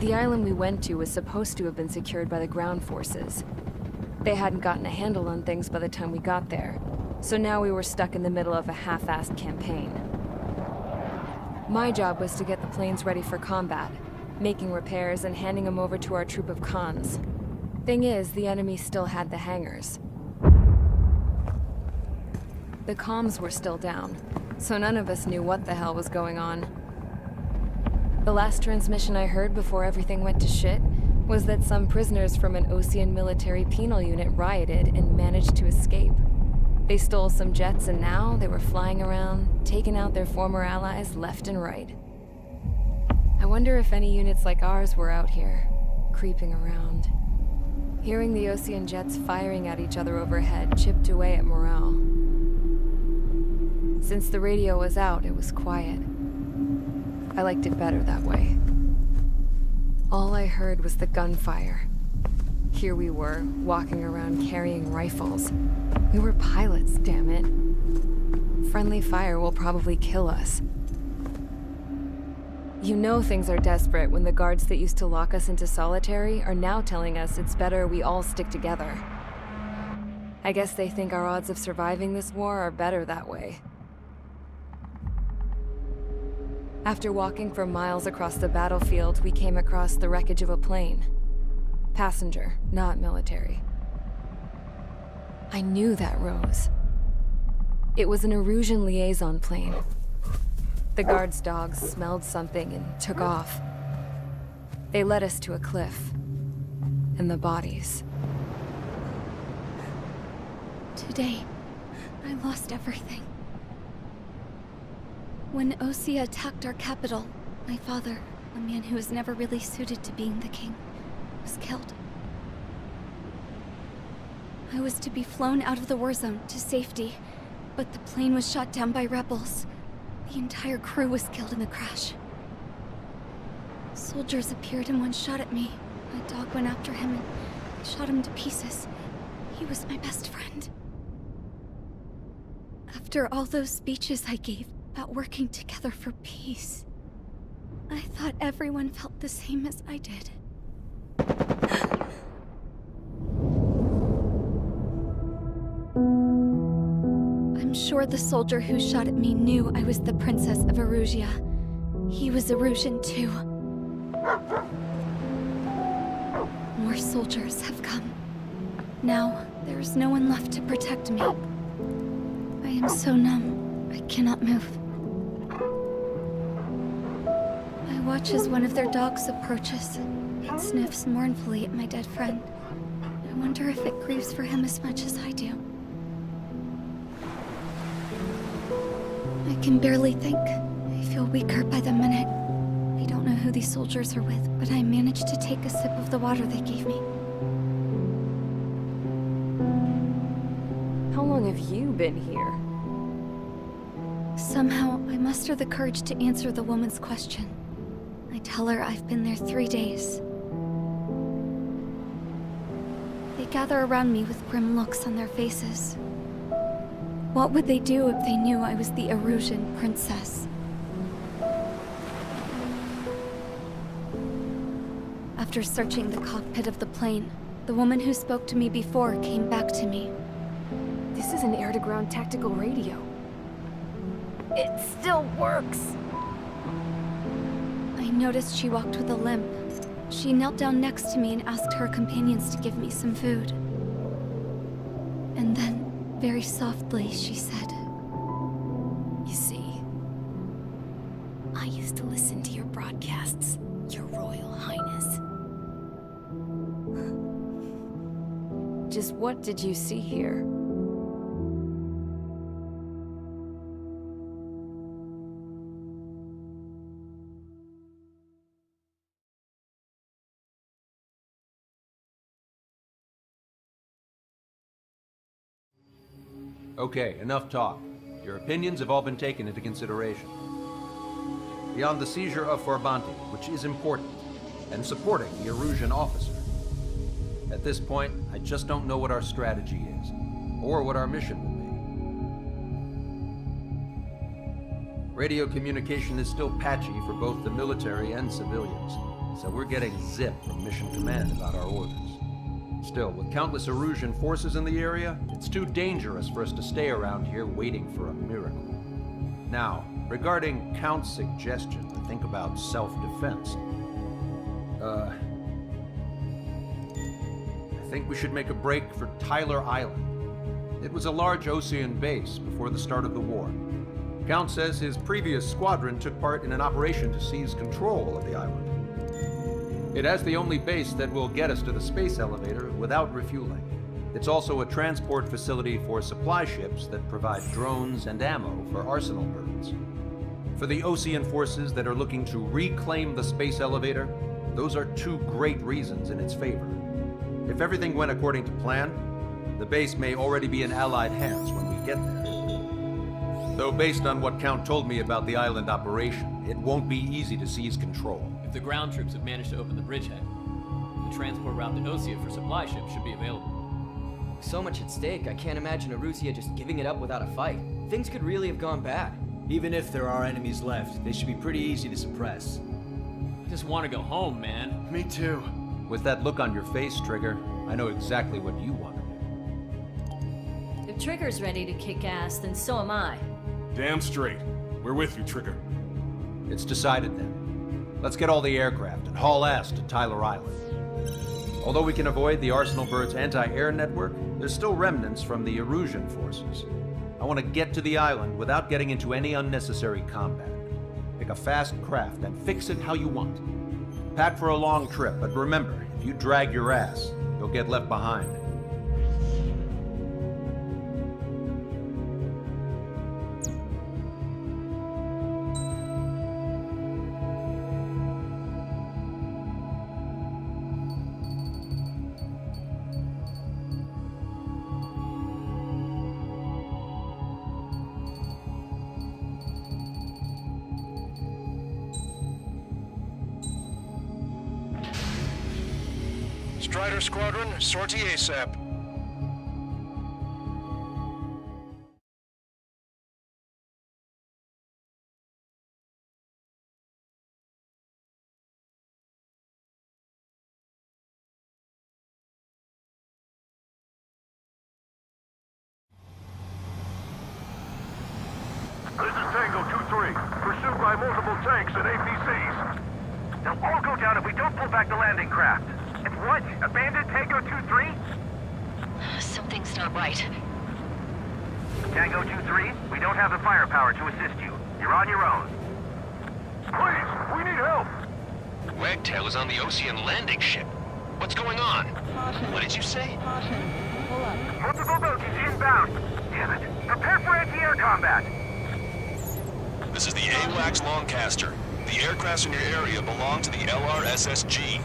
The island we went to was supposed to have been secured by the ground forces. They hadn't gotten a handle on things by the time we got there, so now we were stuck in the middle of a half-assed campaign. My job was to get the planes ready for combat, making repairs and handing them over to our troop of cons. Thing is, the enemy still had the hangars. The comms were still down, so none of us knew what the hell was going on. The last transmission I heard before everything went to shit was that some prisoners from an Osean military penal unit rioted and managed to escape. They stole some jets and now they were flying around, taking out their former allies left and right. I wonder if any units like ours were out here, creeping around. Hearing the Osean jets firing at each other overhead chipped away at morale. Since the radio was out, it was quiet. I liked it better that way. All I heard was the gunfire. Here we were, walking around carrying rifles. We were pilots, damn it. Friendly fire will probably kill us. You know things are desperate when the guards that used to lock us into solitary are now telling us it's better we all stick together. I guess they think our odds of surviving this war are better that way. After walking for miles across the battlefield, we came across the wreckage of a plane. Passenger, not military. I knew that rose. It was an Erusian liaison plane. The guard's dogs smelled something and took off. They led us to a cliff. And the bodies. Today, I lost everything. When Osea attacked our capital, my father, a man who was never really suited to being the king, was killed. I was to be flown out of the war zone to safety, but the plane was shot down by rebels. The entire crew was killed in the crash. Soldiers appeared and one shot at me. My dog went after him and shot him to pieces. He was my best friend. After all those speeches I gave about working together for peace, I thought everyone felt the same as I did. I'm sure the soldier who shot at me knew I was the Princess of Erusia. He was Erusian too. More soldiers have come. Now, there is no one left to protect me. I am so numb, I cannot move. I watch as one of their dogs approaches. It sniffs mournfully at my dead friend. I wonder if it grieves for him as much as I do. I can barely think. I feel weaker by the minute. I don't know who these soldiers are with, but I managed to take a sip of the water they gave me. How long have you been here? Somehow, I muster the courage to answer the woman's question. I tell her I've been there 3 days. They gather around me with grim looks on their faces. What would they do if they knew I was the Erusian princess? After searching the cockpit of the plane, the woman who spoke to me before came back to me. This is an air-to-ground tactical radio. It still works! I noticed she walked with a limp. She knelt down next to me and asked her companions to give me some food. And then, very softly, she said, "You see, I used to listen to your broadcasts, Your Royal Highness." Just what did you see here? Okay, enough talk. Your opinions have all been taken into consideration. Beyond the seizure of Farbanti, which is important, and supporting the Erusian officer, at this point, I just don't know what our strategy is, or what our mission will be. Radio communication is still patchy for both the military and civilians. so we're getting zip from Mission Command about our orders. Still, with countless Erusian forces in the area, it's too dangerous for us to stay around here waiting for a miracle. Now, regarding Count's suggestion to think about self-defense, I think we should make a break for Tyler Island. It was a large Osean base before the start of the war. Count says his previous squadron took part in an operation to seize control of the island. It has the only base that will get us to the space elevator without refueling. It's also a transport facility for supply ships that provide drones and ammo for arsenal birds. For the Osean forces that are looking to reclaim the space elevator, those are two great reasons in its favor. If everything went according to plan, the base may already be in Allied hands when we get there. Though based on what Count told me about the island operation, it won't be easy to seize control. If the ground troops have managed to open the bridgehead, the transport route to Osea for supply ships should be available. With so much at stake, I can't imagine Erusia just giving it up without a fight. Things could really have gone bad. Even if there are enemies left, they should be pretty easy to suppress. I just want to go home, man. Me too. With that look on your face, Trigger, I know exactly what you want to do. If Trigger's ready to kick ass, then so am I. Damn straight. We're with you, Trigger. It's decided then. Let's get all the aircraft and haul ass to Tyler Island. Although we can avoid the Arsenal Bird's anti-air network, there's still remnants from the Erusian forces. I want to get to the island without getting into any unnecessary combat. Pick a fast craft and fix it how you want. Pack for a long trip, but remember, if you drag your ass, you'll get left behind. Strider Squadron, sortie ASAP. This is Tango 2-3, pursued by multiple tanks and APCs. They'll all go down if we don't pull back the landing craft. And what? Abandoned Tango 2-3? Something's not right. Tango 2-3, we don't have the firepower to assist you. You're on your own. Please, we need help! Wagtail is on the Osean landing ship. What's going on? What did you say? Multiple bogies inbound. Damn it. Prepare for anti-air combat. This is the AWACS Longcaster. The aircrafts in your area belong to the LRSSG.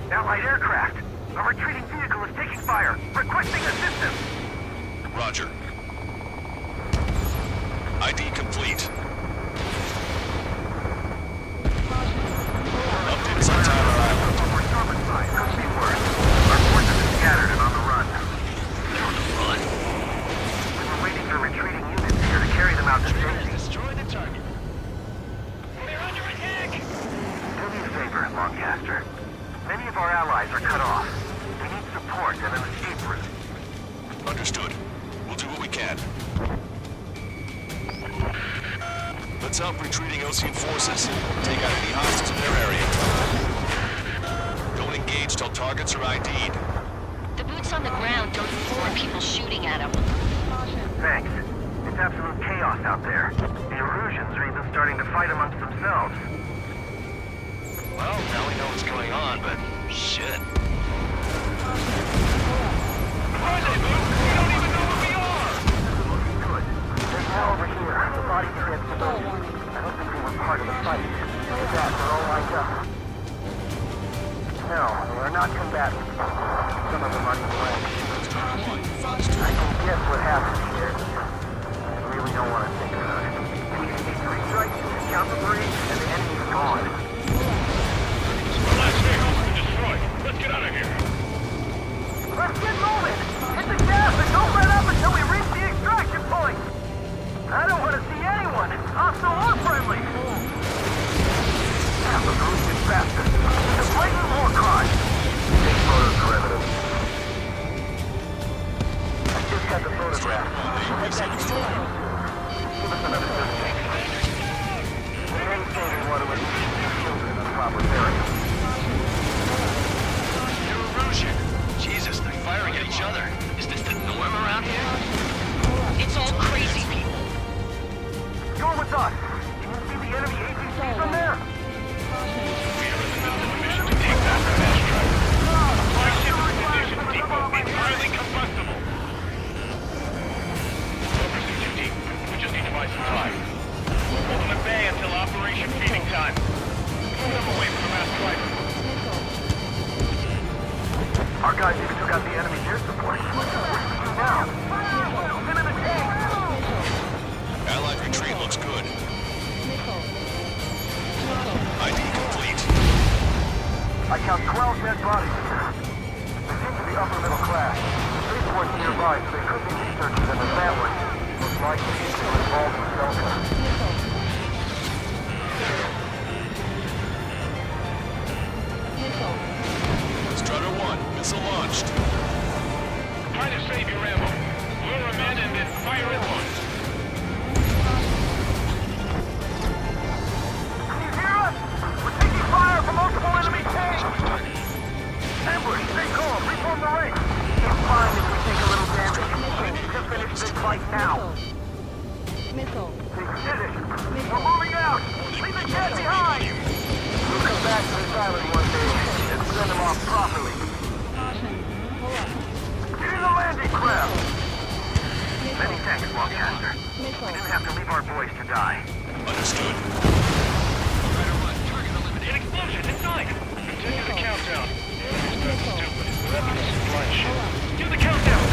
Allied aircraft. A retreating vehicle is taking fire. Requesting assistance. Roger. ID complete. Updates on Tyler Island. We're starboard side. Could be worse. Our forces are scattered and on the run. Run. We were waiting for retreating units here to carry them out to safety. Destroy the target. They're under attack! Do me a favor, Longcaster. Many of our allies are cut off. We need support and an escape route. Understood. We'll do what we can. Let's help retreating Osean forces. Take out any hostiles in their area. Don't engage till targets are ID'd. The boots on the ground don't support people shooting at them. Thanks. It's absolute chaos out there. The Erusians are even starting to fight amongst themselves. Well, now we know what's going on, but shit. Why they move? We don't even know where we are! This is looking good. There's more over here. The body transport. I don't think they were part of the fight. Look at that, they're all lined up. No, they are not combatants. Some of them are flank. I can guess what happened here. I really don't want to think about it. We need three strikes, count the breach, and the enemy is gone. Last vehicle's been destroyed. Let's get out of here. Let's get moving! Hit the gas and don't let up until we reach the extraction point! I don't want to see anyone, hostile or friendly! Have the faster. It's a blatant war crime. Take photos for evidence. I just got the photograph. Give us another 15 seconds. The main saving water was children in a proper area. New erosion. Jesus, they're firing at each other. Is this the norm around here? It's all crazy people. You're with us. Can you see the enemy APC from there? We are in the middle of a mission to take back the fast track. Flagship munitions depot entirely combustible. Over 615. We just need to buy some time. Hold them at bay until Operation Feeding Time. Pull them away from the mass driver. Our guys even took out the enemy air support. What do we do now? Get in the tank! Allied retreat looks good. ID complete. I count 12 dead bodies here. They seem to be upper middle class. Spaceport's nearby, so they could be researchers and their families. Most likely, they were involved with Delta. Strutter 1, missile launched. Try to save your ammo. Lure them in and then fire at once. Can you hear us? We're taking fire from multiple enemy tanks! Ambush, stay calm, reform the ring! It's fine if we take a little damage. We need to finish this fight now. Position! We're moving out! Leave the jet behind! We'll come back to this island one day and send them off properly. Get in the landing craft! Many thanks, Longcaster. We didn't have to leave our boys to die. Understood. An explosion inside! Continue the countdown. That's stupid. Weapons supply ship. Do the countdown!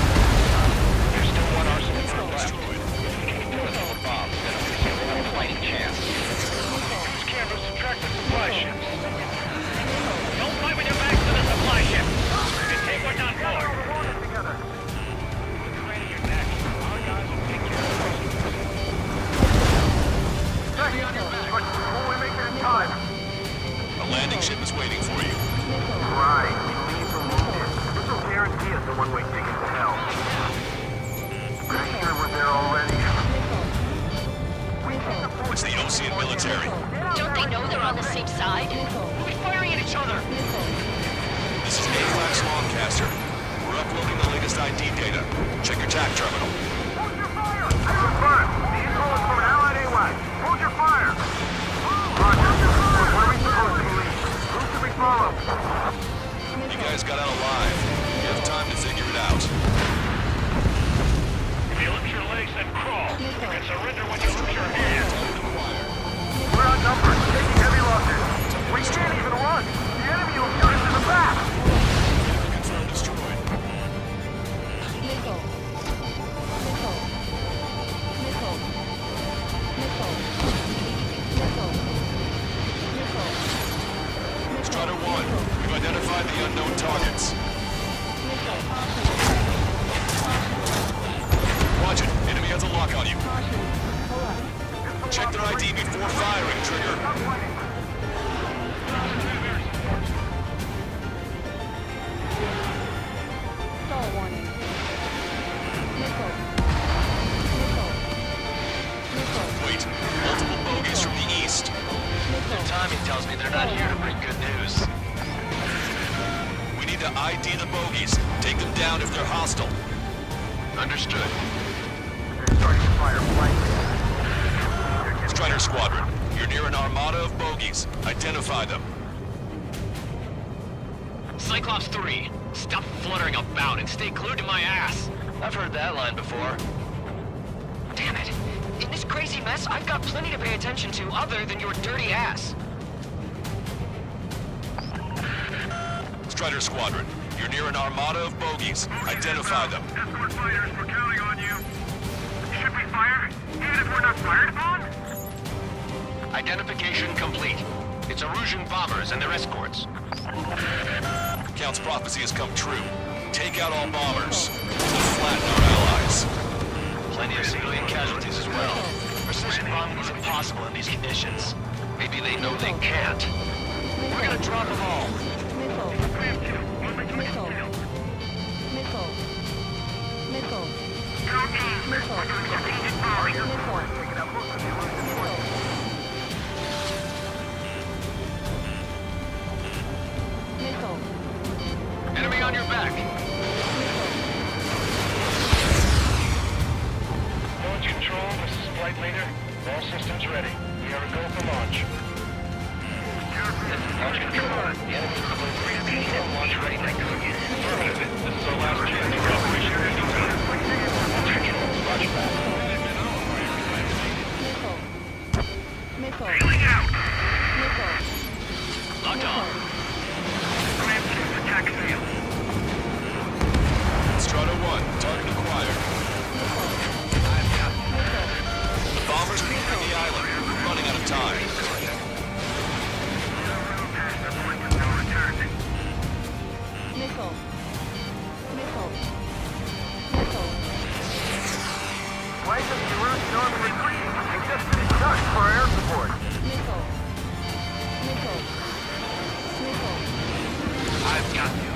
There's still one arsenal left. We can do it all bombs, then at least we'll have a fighting chance. Use cameras to track the supply ships. Don't fight with your backs to the supply ship! You can take what's on board! Together. Training your neck. Our guys will take care of the rest. Stay on your back. Before we make it in time. A landing ship is waiting for you. Right. Leave the wounded. This will guarantee us a one-way ticket to hell. Pretty sure we're there already. It's the Osean military. Don't they know they're on the same side? We'll be firing at each other. This is AWACS Longcaster. We're uploading the latest ID data. Check your TAC terminal. Hold your fire! Confirmed. The info is from Allied AWACS. Hold your fire! Roger. Where are we supposed to leave? Who should we follow? You guys got out alive. You have time to figure it out. If you lift your legs and crawl, you can surrender when you lift your hands. We're outnumbered. Taking heavy losses. We can't even run. The enemy will shoot us in the back. Confirmed destroyed. Strutter 1, we've identified the unknown targets. Watch it. Enemy has a lock on you. Check their ID before firing, Trigger. Wait, multiple bogies from the east. Their timing tells me they're not here to bring good news. We need to ID the bogies. Take them down if they're hostile. Understood. They're starting to fire blankly. Strider Squadron, you're near an armada of bogies. Identify them. Cyclops 3, stop fluttering about and stay glued to my ass. I've heard that line before. Damn it. In this crazy mess, I've got plenty to pay attention to other than your dirty ass. Strider Squadron, you're near an armada of bogies. Identify them. Escort fighters, we're counting on you. Should we fire, even if we're not fired upon? Identification complete. It's Erusian bombers and their escorts. Count's prophecy has come true. Take out all bombers. We'll flatten our allies. Plenty of civilian casualties as well. Precision bombing is impossible in these conditions. Maybe they know they can't. We're gonna drop them all. Enemy on your back. Launch control, this is flight leader. All systems ready. We are a go for launch. Launch control. The enemy is clear. Launch ready. Affirmative. This is our last chance for operation. Launch control. Roger that. Locked on. Attack failed. Strata 1, target acquired. The bombers are leaving the island. We're running out of time. Flight of the route normally green. I just finished touch for air support. I've got you.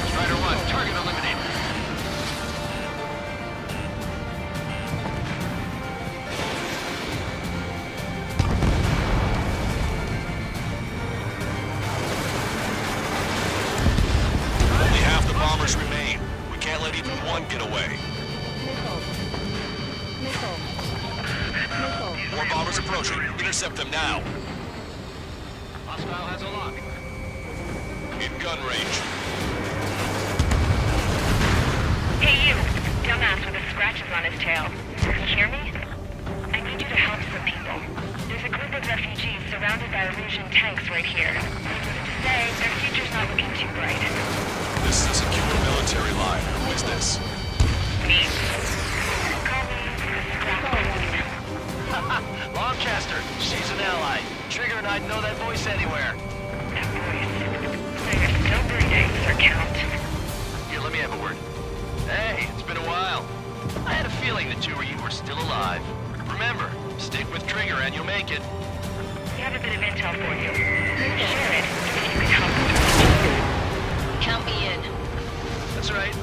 Strider 1, target eliminated. Only half the bombers remain. We can't let even one get away. More bombers approaching. Intercept them now. Hostile has a lock. In gun range. Hey you, dumbass with the scratches on his tail. You hear me? I need you to help some people. There's a group of refugees surrounded by Erusian tanks right here. Needless to say, their future's not looking too bright. This is a secure military line. Who is this? Me? Call me Scrap Queen. Longchester, she's an ally. Trigger and I'd know that voice anywhere. That voice. So you're still breathing, Sir Count. Here, let me have a word. Hey, it's been a while. I had a feeling the two of you were still alive. Remember, stick with Trigger and you'll make it. We have a bit of intel for you. Share it if you can help us. Count me in. That's right.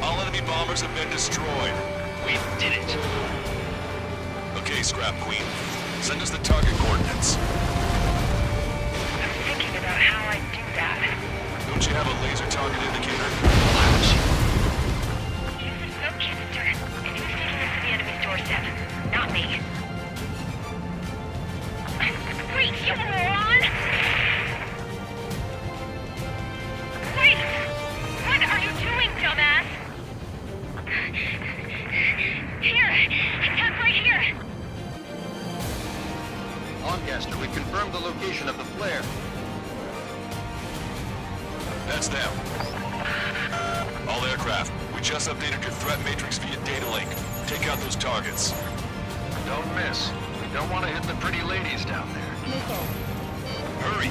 All enemy bombers have been destroyed. We did it. Okay, Scrap Queen. Send us the target coordinates. I'm thinking about how I do that. Don't you have a laser target indicator? Use the smoke canister. And who's taking us to the enemy's doorstep? Not me. Wait, you moron! Wait! What are you doing, dumbass? Here! Attack right here! Lancaster, we confirmed the location of the flare. That's them. All aircraft, we just updated your threat matrix via data link. Take out those targets. Don't miss. We don't want to hit the pretty ladies down there. Hurry!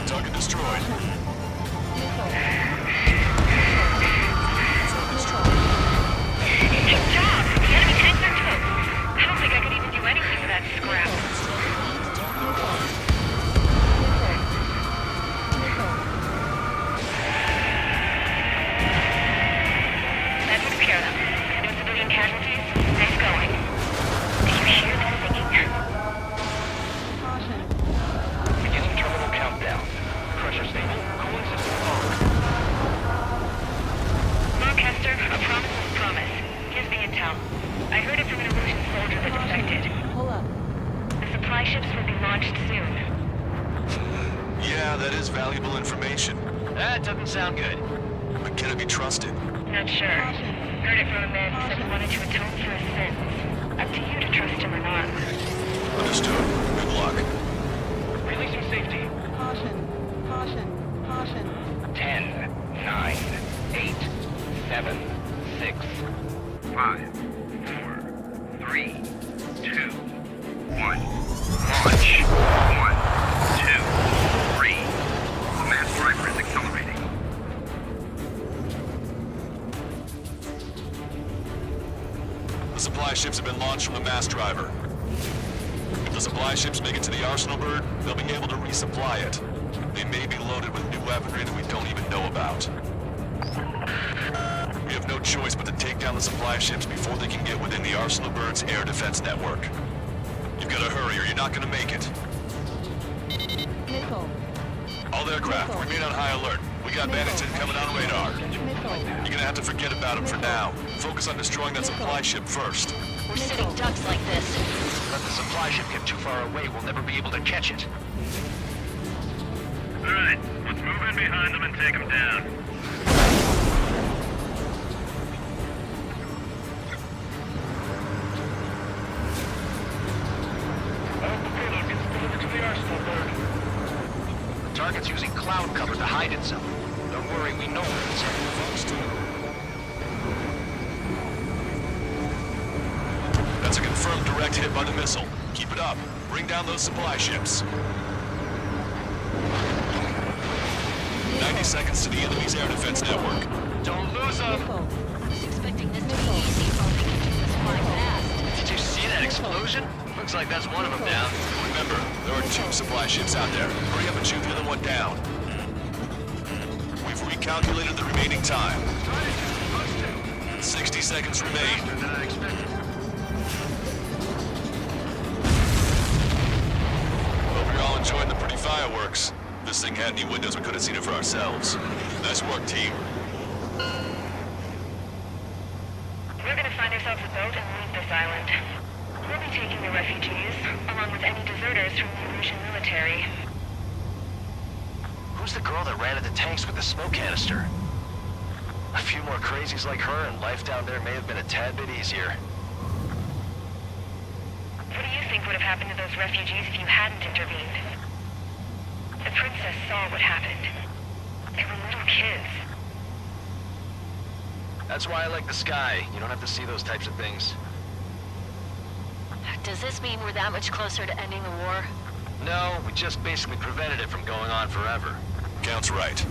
Target destroyed. Good job! The enemy tanks are toast. I don't think I could even do anything with that scrap. That took care of them. No civilian casualties. Nice going. Do you hear the singing? Beginning terminal countdown. Pressure stable. Cooling system on. Lancaster, a promise is a promise. Here's the intel. I heard it from an Erusian soldier that defected. Hold up. The supply ships will be launched soon. Yeah, that is valuable information. That doesn't sound good. But can it be trusted? Not sure. Heard it from a man who said he wanted to atone for his sins. Up to you to trust him or not. Understood. Good luck. Releasing safety. Caution. 10, 9, 8, 7, 6, 5, 4, 3, 2, 1. Launch. 1, 2, ships have been launched from the mass driver. If the supply ships make it to the Arsenal Bird, they'll be able to resupply it. They may be loaded with new weaponry that we don't even know about. We have no choice but to take down the supply ships before they can get within the Arsenal Bird's air defense network. You've got to hurry or you're not going to make it. Nickel. All aircraft, remain on high alert. We got bandits incoming on radar. You're gonna have to forget about them for now. Focus on destroying that supply ship first. We're sitting ducks like this. Let the supply ship get too far away, we'll never be able to catch it. Alright, let's move in behind them and take them down. I hope the payload gets delivered to the Arsenal Bird. The target's using cloud cover to hide itself. Don't worry, we know where it's headed. That's a confirmed direct hit by the missile. Keep it up. Bring down those supply ships. 90 seconds to the enemy's air defense network. Don't lose them! I was expecting this to be easy if only we could do this flying fast. Did you see that explosion? Looks like that's one of them down. Remember, there are 2 supply ships out there. Hurry up and shoot the other one down. We've recalculated the remaining time. 60 seconds remain. Faster than I expected. Hope you're all enjoying the pretty fireworks. If this thing had any windows, we could have seen it for ourselves. Nice work, team. We're gonna find ourselves a boat and leave this island. We'll be taking the refugees, along with any deserters from the Erusian military. Who's the girl that ran at the tanks with the smoke canister? A few more crazies like her and life down there may have been a tad bit easier. What do you think would have happened to those refugees if you hadn't intervened? The princess saw what happened. They were little kids. That's why I like the sky. You don't have to see those types of things. Does this mean we're that much closer to ending the war? No, we just basically prevented it from going on forever. Count's right.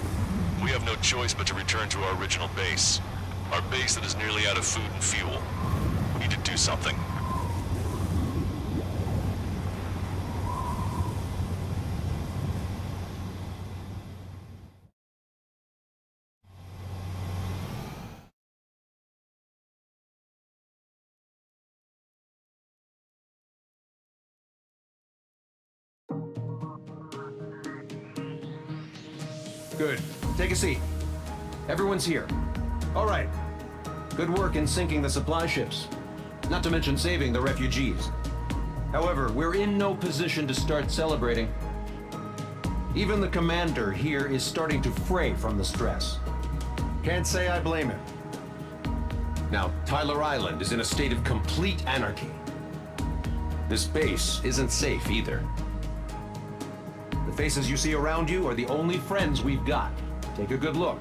We have no choice but to return to our original base. Our base that is nearly out of food and fuel. We need to do something. Good. Take a seat. Everyone's here. All right. Good work in sinking the supply ships. Not to mention saving the refugees. However, we're in no position to start celebrating. Even the commander here is starting to fray from the stress. Can't say I blame him. Now, Tyler Island is in a state of complete anarchy. This base isn't safe either. The faces you see around you are the only friends we've got. Take a good look.